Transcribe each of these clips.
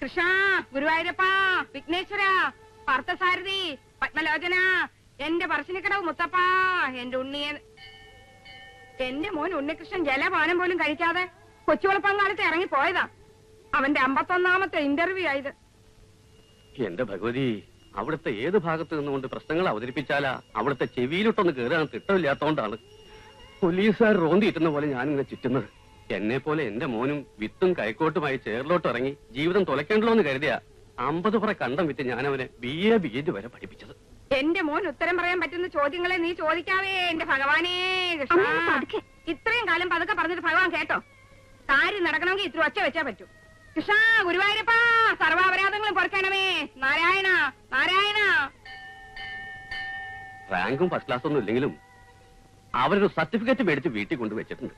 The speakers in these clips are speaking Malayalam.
കൃഷ്ണ, ഗുരുവായൂരപ്പ, വിഘ്നേശ്വര, പാർത്ഥസാരഥി, പത്മലോചന, എന്റെ പറശ്ശിനിക്കടവ് മുത്തപ്പ, എന്റെ ഉണ്ണിയൻ. എന്റെ മോൻ ഉണ്ണികൃഷ്ണൻ ജലപാനം പോലും കഴിക്കാതെ കൊച്ചുവളപ്പങ്കാലത്ത് ഇറങ്ങി പോയതാ. അവന്റെ 51ാമത്തെ ഇന്റർവ്യൂ ആയത്. എന്റെ ഭഗവതി, അവിടുത്തെ ഏത് ഭാഗത്ത് നിന്നുകൊണ്ട് പ്രശ്നങ്ങൾ അവതരിപ്പിച്ചാലാ അവിടുത്തെ ചെവിയിലോട്ടൊന്ന് കയറാൻ തിട്ടമില്ലാത്തോണ്ടാണ് പോലീസുകാർ റോന്തിയിട്ടുന്ന പോലെ ഞാനിങ്ങനെ ചുറ്റുന്നത്. എന്നെ പോലെ എന്റെ മോനും വിത്തും കൈക്കോട്ടുമായി ചേറിലോട്ട് ഇറങ്ങി ജീവിതം തുലയ്ക്കണ്ടല്ലോ എന്ന് കരുതിയ 50 പുറ കണ്ടം വിറ്റ് ഞാൻ അവനെ BA BEd വരെ പഠിപ്പിച്ചത്. എന്റെ മോൻ ഉത്തരം പറയാൻ പറ്റുന്ന ചോദ്യങ്ങളെ നീ ചോദിക്കാവേ എന്റെ ഭഗവാനേ. ഇത്രയും കാലം പതുക്കെ പറഞ്ഞിട്ട് ഭഗവാൻ കേട്ടോ? കാര്യം നടക്കണമെങ്കിൽ ഇത്ര ഒച്ച വെച്ചാ പറ്റൂ. കൃഷ്ണ, ഗുരുവായൂരപ്പ, സർവാപരാധങ്ങളും പൊറുക്കണമേ. നാരായണ നാരായണ. റാങ്കും ഫസ്റ്റ് ക്ലാസ് ഒന്നും ഇല്ലെങ്കിലും അവരൊരു സർട്ടിഫിക്കറ്റ് മേടിച്ച് വീട്ടിൽ കൊണ്ടുവച്ചിട്ടുണ്ട്.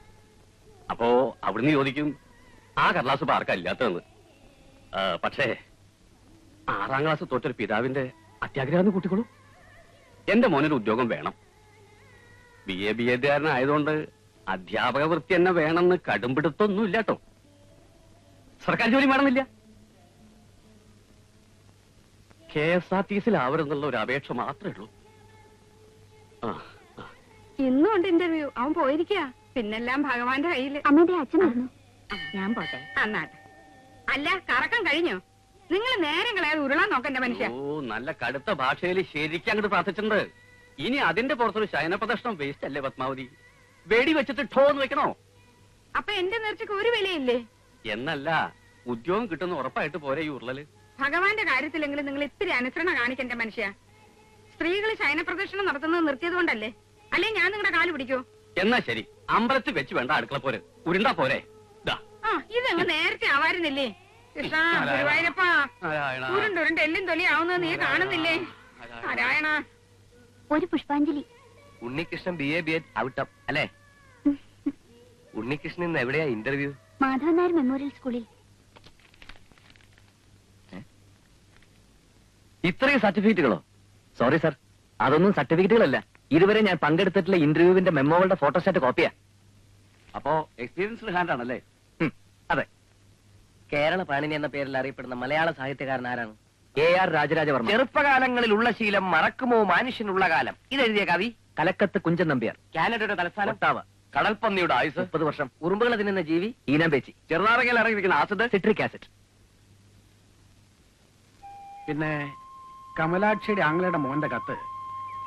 അപ്പോ അവിടുന്ന് ചോദിക്കും, ആ കടലാസ് ഇപ്പൊ ആർക്കാ ഇല്ലാത്തതെന്ന്. പക്ഷേ 6ാം ക്ലാസ് തോറ്റൊരു പിതാവിന്റെ അത്യാഗ്രഹം കൂട്ടിക്കോളൂ. എന്റെ മോനൊരു ഉദ്യോഗം വേണം. BA BEd ആയതുകൊണ്ട് അധ്യാപക വൃത്തി തന്നെ വേണമെന്ന് കടുംപിടുത്തൊന്നും ഇല്ലാട്ടോ. സർക്കാർ ജോലി വേണമെന്നില്ല. KSRTCയിലാവരുന്നുള്ള ഒരു അപേക്ഷ മാത്രമേ ഉള്ളൂ. ഇന്നും ഉണ്ട് ഇന്റർവ്യൂ. അവൻ പോയിരിക്കുക. പിന്നെല്ലാം ഭഗവാന്റെ കയ്യില്. അമ്മയുടെ അച്ഛനായിരുന്നു. ഞാൻ പോട്ടെ. അന്നാട്ടെ. അല്ല, കറക്കം കഴിഞ്ഞോ? നിങ്ങൾ നേരം കളയാതെ ഉരുളാൻ നോക്കണ്ട മനുഷ്യ. ഓ, നല്ല കടുത്ത ഭാഷയിൽ ശരിക്കും അങ്ങോട്ട് പ്രാർത്ഥിച്ചിട്ടുണ്ട്. ഇനി അതിന്റെ പുറത്തൊരു ശയനപ്രദർശനം വേസ്റ്റ് അല്ലേ പത്മാവതി? വെടി വെച്ചിട്ട് ഠോന്ന് വെക്കണോ? അപ്പൊ എന്റെ നേർച്ചക്ക് ഒരു വിലയില്ലേ? എന്നല്ല, ഉദ്യോഗം കിട്ടുന്ന ഉറപ്പായിട്ട് പോരെ ഈ ഉരുളല്. ഭഗവാന്റെ കാര്യത്തിലെങ്കിലും നിങ്ങൾ ഇത്തിരി അനുസരണ കാണിക്കണ്ട മനുഷ്യ. സ്ത്രീകൾ ശയനപ്രദർശനം നടത്തുന്നത് നിർത്തിയത് കൊണ്ടല്ലേ? അല്ലെ ഞാൻ നിങ്ങളുടെ കാല് പിടിക്കോ? എന്നാ ശരി, അമ്പലത്തിൽ വെച്ച് വേണ്ട അടുക്കള പോരെ, ഉരുണ്ടാ പോരെ. ഇതങ്ങ് നേരത്തെ ആവാരുന്നില്ലേ? കൃഷ്ണ, ഗുരുവായൂരപ്പ, ഉരുണ്ടുരുണ്ട് എല്ലും തൊലിയാവുന്നത് നീ കാണുന്നില്ലേ? നാരായണ. ഒരു പുഷ്പാഞ്ജലി. ഉണ്ണികൃഷ്ണൻ BA BEd ഔട്ട് അല്ലേ? ഉണ്ണികൃഷ്ണൻ ഇന്ന് എവിടെയാ ഇന്റർവ്യൂ? മാധവൻ നായർ മെമ്മോറിയൽ സ്കൂളിൽ. ഇത്രയും സർട്ടിഫിക്കറ്റുകളോ? സോറി സർ, അതൊന്നും സർട്ടിഫിക്കറ്റുകളല്ല. ഇതുവരെ ഞാൻ പങ്കെടുത്തിട്ടുള്ള ഇന്റർവ്യൂവിന്റെ മെമ്മോകളുടെ ഫോട്ടോസ്റ്റാറ്റ് കോപ്പിയാ. അപ്പോ എക്സ്പീരിയൻസ്ഡ് ഹാൻഡ് ആണല്ലേ? അതെ. കേരള പാണിനി എന്ന പേരിൽ അറിയപ്പെടുന്ന മലയാള സാഹിത്യകാരൻ ആരാണ്? AR രാജരാജവർമ്മ. ചെറുപ്പകാലങ്ങളിലുള്ള ശീലം മറക്കുമോ മനുഷ്യനുള്ള കാലം. ഇതെഴുതിയ കവി കലക്കത്ത് കുഞ്ചൻ നമ്പ്യാർ. കാനഡയുടെ തലസ്ഥാനം ഒട്ടാവ. കടൽപ്പന്നിയുടെ ആയുസ് 30 വർഷം. ഉറുമ്പുകളെ തിന്നുന്ന ജീവി ഈനാമ്പേച്ചി. ചെറുനാറകയിൽ ഇറങ്ങിയിരിക്കുന്ന ആസിഡ് സിട്രിക് ആസിഡ്. പിന്നെ കമലാക്ഷിയുടെ ആംഗ്ലയുടെ മോന്റെ കത്ത്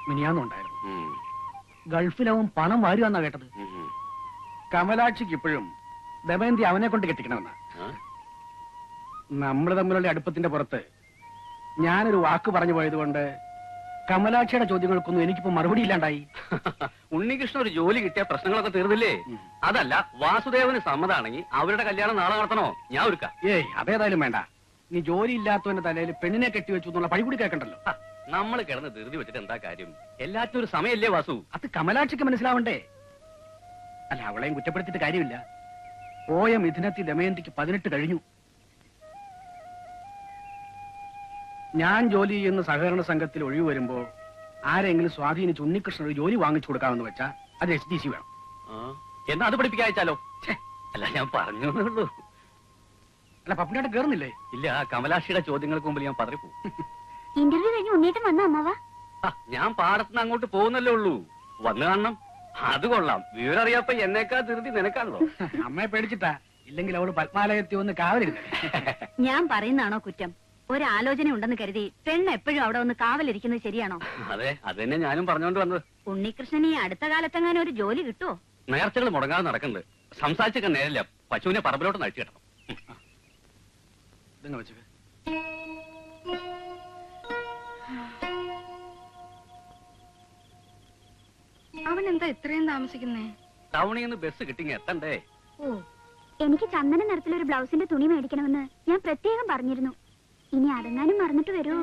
മിനിയാന്നുണ്ടായിരുന്നു. ഗൾഫിലവൻ പണം വാരുവാന്നാ കേട്ടത്. കമലാക്ഷിക്ക് ഇപ്പോഴും ദമയന്തി അവനെ കൊണ്ട് കെട്ടിക്കണമെന്നാ. നമ്മൾ തമ്മിലുള്ള അടുപ്പത്തിന്റെ പുറത്ത് ഞാനൊരു വാക്ക് പറഞ്ഞു പോയതുകൊണ്ട് കമലാക്ഷിയുടെ ചോദ്യങ്ങൾക്കൊന്നും എനിക്കിപ്പോ മറുപടി ഇല്ലാണ്ടായി. ഉണ്ണികൃഷ്ണൻ ഒരു ജോലി കിട്ടിയ പ്രശ്നങ്ങളൊക്കെ തീർന്നില്ലേ? അതല്ല, വാസുദേവന് സമ്മതാണെങ്കിൽ അവരുടെ കല്യാണം നാളെ നടത്തണോ? ഞാൻ ഒരുക്കാം. ഏയ്, അതേതായാലും വേണ്ട. നീ ജോലി ഇല്ലാത്തവന്റെ തലയിൽ പെണ്ണിനെ കെട്ടിവെച്ചു എന്നുള്ള പഴി കൂടി കേൾക്കണ്ടല്ലോ. നമ്മൾ കിടന്ന് ധൃതി വെച്ചിട്ട് എന്താ കാര്യം? എല്ലാത്തിനും ഒരു സമയല്ലേ വാസു? അത് കമലാക്ഷിക്ക് മനസ്സിലാവണ്ടേ? അല്ല, അവളെയും കുറ്റപ്പെടുത്തിയിട്ട് കാര്യമില്ല. പോയ മിഥുനത്തി ദമയന്തിക്ക് 18 കഴിഞ്ഞു. ഞാൻ ജോലി ചെയ്യുന്ന സഹകരണ സംഘത്തിൽ ഒഴിവ് വരുമ്പോ ആരെങ്കിലും സ്വാധീനിച്ച് ഉണ്ണികൃഷ്ണൻ ഒരു ജോലി വാങ്ങിച്ചു കൊടുക്കാമെന്ന് വെച്ചാൽ അത് SDC വേണം. എന്നാ അത് പഠിപ്പിക്കാച്ചാലോ? അല്ല, ഞാൻ പറഞ്ഞു. അല്ല, പപ്പിനായിട്ട് കേറുന്നില്ലേ? ഇല്ല, കമലാക്ഷിയുടെ ചോദ്യങ്ങൾക്ക് മുമ്പിൽ ഞാൻ പതറിപ്പോ. ഇന്റർവ്യൂ കഴിഞ്ഞ് ഉണ്ണീട്ടം വന്ന അമ്മാവ? ഞാൻ പാടത്തുനിന്ന് അങ്ങോട്ട് പോകുന്നല്ലേ ഉള്ളൂ. വന്നു കാണണം. അത് കൊള്ളാം. വിവരം അറിയാപ്പ എന്നേക്കാ ധൃതി നിനക്കാണല്ലോ. അമ്മയെ പേടിച്ചിട്ടാ. ഇല്ലെങ്കിൽ അവള് പത്മാലയത്തിൽ ഒന്ന് കാവലിരുന്നേ. ഞാൻ പറയുന്നതാണോ കുറ്റം? ഒരാലോചന ഉണ്ടെന്ന് കരുതി പെണ്ണ് എപ്പോഴും അവിടെ ഒന്ന് കാവലിരിക്കുന്നത് ശരിയാണോ? അതെ, അത് തന്നെ ഞാനും പറഞ്ഞോണ്ട് വന്നത്. ഉണ്ണികൃഷ്ണന് ഈ അടുത്ത കാലത്തെങ്ങാനും ഒരു ജോലി കിട്ടുമോ? നേർച്ചകൾ മുടങ്ങാതെ നടക്കുന്നുണ്ട്. സംസാരിച്ചൊക്കെ നേരില്ല. പശുവിനെ പറമ്പിലോട്ട് നഴിച്ചു കിട്ടണം. അവൻ എന്താ ഇത്രയും താമസിക്കുന്നേ? ടൗണിൽ നിന്ന് ബസ് കിട്ടിങ്ങ എത്തണ്ടേ? ഓ, എനിക്ക് ചന്ദന നിറത്തിലൊരു ബ്ലൗസിന്റെ തുണി മേടിക്കണമെന്ന് ഞാൻ പ്രത്യേകം പറഞ്ഞിരുന്നു. ഇനി അടങ്ങാനും മറന്നിട്ട് വരുമോ?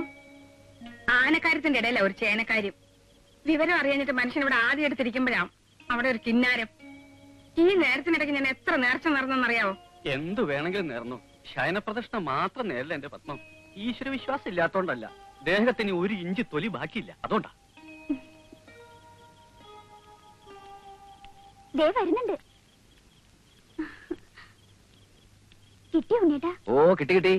ആനക്കാര്യത്തിന്റെ ഇടയില ഒരു ചേനക്കാര്യം. വിവരം അറിയാഞ്ഞിട്ട് മനുഷ്യൻ ഇവിടെ ആദ്യം എടുത്തിരിക്കുമ്പോഴാണ് അവിടെ ഒരു കിന്നാരം. ഈ നേരത്തിനിടയ്ക്ക് ഞാൻ എത്ര നേർച്ച നടന്നെന്നറിയാവോ? എന്തു വേണമെങ്കിലും നേർന്നു. ശയനപ്രദർശനം മാത്രം നേരില്ല എന്റെ പത്മം. ഈശ്വര വിശ്വാസം ഇല്ലാത്തോണ്ടല്ല, ദേഹത്തിന് 1 ഇഞ്ച് തൊലി ബാക്കിയില്ല, അതുകൊണ്ടാ. വരുന്നുണ്ട്. കിട്ടിയോ ഉണ്ണേട്ടാ? ഓ, കിട്ടി കിട്ടി.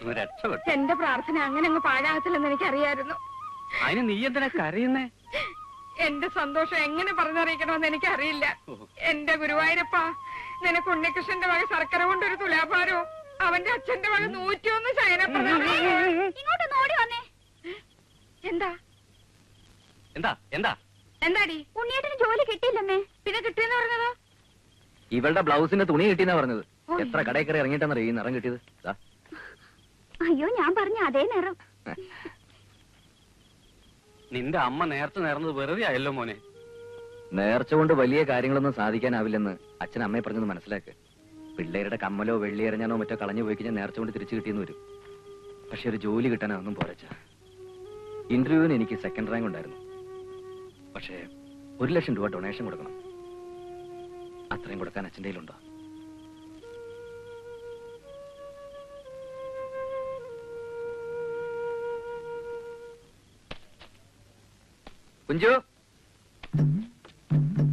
ഒന്ന് രക്ഷപ്പെട്ടു. എന്റെ പ്രാർത്ഥന അങ്ങനെ അങ്ങ് പാഴാകത്തില്ലെന്ന് എനിക്കറിയായിരുന്നു. അതിന് നീ എന്തിനാ കരയുന്നേ? എന്റെ സന്തോഷം എങ്ങനെ പറഞ്ഞറിയിക്കണമെന്ന് എനിക്കറിയില്ല. എന്റെ ഗുരുവായൂരപ്പ, നിനക്ക് ഉണ്ണികൃഷ്ണന്റെ വക ശർക്കര കൊണ്ടൊരു തുലാഭാരവും അവന്റെ അച്ഛന്റെ വക 101 ശയനപ്രദാനം. ഇങ്ങോട്ടൊന്ന് ഓടി വന്നേ. എന്താ എന്താ എന്താ എന്താടി? ഉണ്ണിയേട്ടന് ജോലി കിട്ടിയില്ലെന്നേ. പിന്നെ കിട്ടിയെന്ന് പറഞ്ഞതോ? ഇവളുടെ ബ്ലൗസിന്റെ തുണി കിട്ടിയെന്നാ പറഞ്ഞത്. ഓ, എത്ര കടയിൽ കയറി ഇറങ്ങിയിട്ടാണ് ഈ നിറം കിട്ടിയത്? ദാ. അയ്യോ, ഞാൻ പറഞ്ഞ അതേ നിറം. നിന്റെ അമ്മ നേരത്തെ നേർന്നത് വെറുതെ ആയല്ലോ മോനെ. നേർച്ച കൊണ്ട് വലിയ കാര്യങ്ങളൊന്നും സാധിക്കാനാവില്ലെന്ന് അച്ഛൻ അമ്മയെ പറഞ്ഞത് മനസ്സിലാക്ക്. പിള്ളേരുടെ കമ്മലോ വെള്ളി എറിഞ്ഞാനോ മറ്റോ കളഞ്ഞു പോയി കഴിഞ്ഞാൽ നേർച്ച കൊണ്ട് തിരിച്ചു കിട്ടിയെന്ന് വരും. പക്ഷെ ഒരു ജോലി കിട്ടാനൊന്നും പോരച്ച. ഇന്റർവ്യൂവിന് എനിക്ക് സെക്കൻഡ് റാങ്ക് ഉണ്ടായിരുന്നു. പക്ഷേ 1 ലക്ഷം രൂപ ഡൊണേഷൻ കൊടുക്കണം. അത്രയും കൊടുക്കാൻ അച്ഛൻ്റെ കയ്യിലുണ്ടോ? കുഞ്ചു,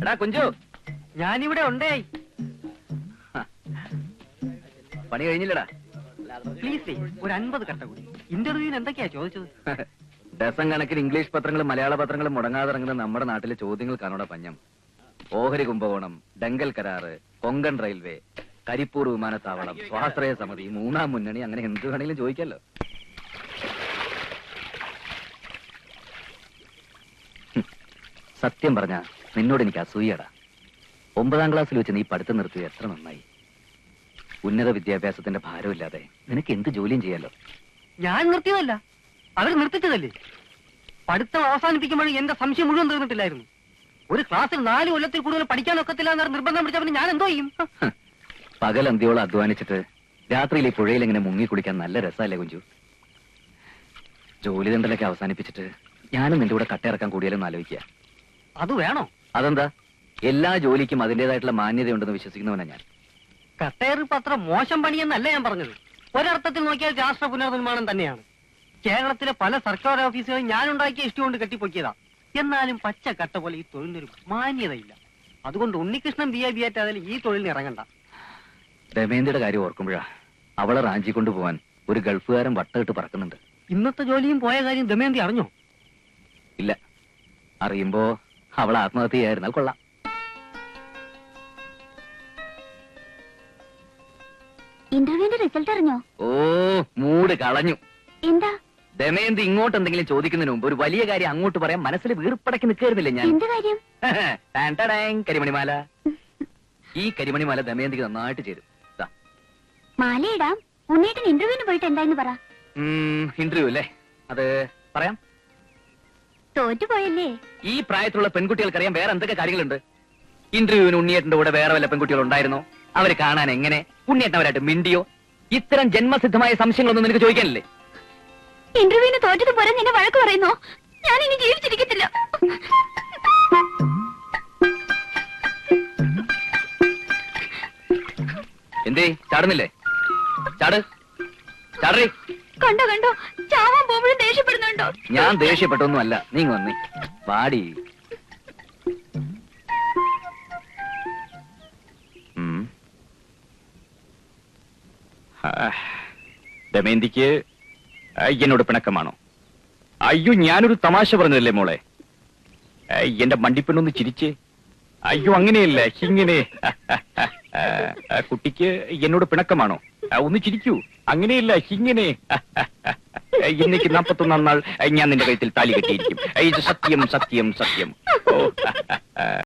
എടാ കുഞ്ചു, ഞാനിവിടെ ഉണ്ടേ. പണി കഴിഞ്ഞില്ലടാ. പ്ലീസ് ഒരു 50 കട്ട കൂടി. ഇന്റർവ്യൂവിന് എന്തൊക്കെയാ ചോദിച്ചത്? ഡസൻ കണക്കിന് ഇംഗ്ലീഷ് പത്രങ്ങളും മലയാള പത്രങ്ങളും മുടങ്ങാതെ ഇറങ്ങുന്ന നമ്മുടെ നാട്ടിലെ ചോദ്യങ്ങൾ കാണോടെ പഞ്ഞം. ഓഹരി കുംഭകോണം, ഡെങ്കൽ കരാറ്, കൊങ്കൺ റെയിൽവേ, കരിപ്പൂർ വിമാനത്താവളം, സ്വാശ്രയ സമിതി, 3-ാം മുന്നണി, അങ്ങനെ എന്ത് വേണമെങ്കിലും ചോദിക്കാലോ. സത്യം പറഞ്ഞ നിന്നോട് എനിക്ക് അസൂയടാ. 9-ാം ക്ലാസ്സിൽ വെച്ച് നീ പഠിത്തം നിർത്തിയത് എത്ര നന്നായി. ഉന്നത വിദ്യാഭ്യാസത്തിന്റെ ഭാരമില്ലാതെ നിനക്ക് എന്ത് ജോലിയും ചെയ്യാലോ. ഞാൻ നിർത്തിയതല്ല, അവർ നിർത്തിച്ചതല്ലേ. പഠിത്തം അവസാനിപ്പിക്കുമ്പോഴും എന്റെ സംശയം മുഴുവൻ തീർന്നിട്ടില്ലായിരുന്നു. ഒരു ക്ലാസ്സിൽ 4 കൊല്ലത്തിൽ കൂടുതൽ പഠിക്കാനൊക്കത്തില്ല എന്ന് നിർബന്ധം പിടിച്ചവന് ഞാൻ എന്തോ ചെയ്യും? പകൽ അന്തിയോളം അധ്വാനിച്ചിട്ട് രാത്രിയിൽ ഈ പുഴയിൽ ഇങ്ങനെ മുങ്ങി കുളിക്കാൻ നല്ല രസമല്ലേ കുഞ്ചു? ജോലി തണ്ടലൊക്കെ അവസാനിപ്പിച്ചിട്ട് ഞാനും നിന്റെ കൂടെ കട്ടയിറക്കാൻ കൂടിയാലും ആലോചിക്കുക. അത് വേണോ? അതെന്താ? എല്ലാ ജോലിക്കും അതിന്റേതായിട്ടുള്ള മാന്യതയുണ്ടെന്ന് വിശ്വസിക്കുന്നവനാ ഞാൻ. കട്ടേറിപ്പ് അത്ര മോശം പണിയെന്നല്ല ഞാൻ പറഞ്ഞത്. ഒരർത്ഥത്തിൽ നോക്കിയാൽ രാഷ്ട്ര പുനർനിർമ്മാണം തന്നെയാണ്. കേരളത്തിലെ പല സർക്കാർ ഓഫീസുകളും ഞാൻ ഉണ്ടാക്കിയ ഇഷ്ടം കൊണ്ട് കെട്ടിപ്പൊക്കിയതാ. എന്നാലും പച്ച കട്ട പോലെ ഈ തൊഴിലിനൊരു മാന്യതയില്ല. അതുകൊണ്ട് ഉണ്ണികൃഷ്ണൻ BA ആയാലും ഈ തൊഴിലിന് ഇറങ്ങണ്ട. ദമയന്തിയുടെ കാര്യം ഓർക്കുമ്പോഴാ അവളെ റാഞ്ചി കൊണ്ടുപോവാൻ ഒരു ഗൾഫുകാരൻ വട്ടമിട്ട് പറക്കുന്നുണ്ട്. ഇന്നത്തെ ജോലിയും പോയ കാര്യം ദമയന്തി അറിഞ്ഞോ? ഇല്ല. അറിയുമ്പോ അവൾ ആത്മഹത്യ ചെയ്യായിരുന്നാൽ കൊള്ളാം. ഇന്റർവ്യൂവിന്റെ റിസൾട്ട് അറിഞ്ഞോ? ഓ, മൂട് കളഞ്ഞു. എന്താ? ദമയന്തി ഇങ്ങോട്ട് എന്തെങ്കിലും ചോദിക്കുന്നതിന് മുമ്പ് ഒരു വലിയ കാര്യം അങ്ങോട്ട് പറയാൻ മനസ്സിൽ വീർപ്പടക്കി നിൽക്കായിരുന്നില്ല ഞാൻ. എന്ത് കാര്യം? ടാൻ ടാടാങ്, കരിമണിമാല. ഈ കരിമണിമാല ദമയന്തിക്ക് നന്നായിട്ട് ചേരും. ദാ. മാലയിടാം. ഉണ്ണേട്ടൻ ഇന്റർവ്യൂവിന് പോയിട്ട് എന്തായെന്ന് പറ. ഇന്റർവ്യൂ അല്ലേ? അത് പറയാം. തോറ്റുപോയല്ലേ? ഈ പ്രായത്തിലുള്ള പെൺകുട്ടികൾക്കറിയാം വേറെ എന്തൊക്കെ കാര്യങ്ങളുണ്ട്. ഇന്റർവ്യൂവിന് ഉണ്ണിയേട്ടന്റെ കൂടെ വേറെ വല്ല പെൺകുട്ടികൾ ഉണ്ടായിരുന്നോ? അവര് കാണാൻ എങ്ങനെ? ഉണ്ണിയേട്ടൻ അവരായിട്ട് മിണ്ടിയോ? ഇത്തരം ജന്മസിദ്ധമായ സംശയങ്ങളൊന്നും നിനക്ക് ചോദിക്കാനില്ലേ? ഇന്റർവ്യൂവിന് തോറ്റത് പോരാ നിന്നെ വഴക്ക് പറയുന്നോ? ഞാൻ ഇനി ജീവിച്ചിരിക്കത്തില്ല. എന്തേ ചാടുന്നില്ലേ? ചാട്, ചാടേ. കണ്ടോ കണ്ടോ, ചാവാൻ പോകുമ്പോഴും ദേഷ്യപ്പെടുന്നുണ്ടോ? ഞാൻ ദേഷ്യപ്പെട്ടൊന്നുമല്ല. നീ വന്നേ, വാടി. ദമയന്തിക്ക് എന്നോട് പിണക്കമാണോ? അയ്യോ, ഞാനൊരു തമാശ പറഞ്ഞതല്ലേ മോളെ. എന്റെ മണ്ടിപ്പെണ്ണൊന്ന് ചിരിച്ചേ. അയ്യോ, അങ്ങനെയല്ല, ഇങ്ങനെ. കുട്ടിക്ക് എന്നോട് പിണക്കമാണോ? ഒന്ന് ചിരിക്കൂ. അങ്ങനെയല്ല, ഇങ്ങനെ. ഇന്നേക്ക് 41 നാൾ ഞാൻ നിന്റെ കഴുത്തിൽ താലി കെട്ടിയിരിക്കും. ഇത് സത്യം, സത്യം, സത്യം. ഓ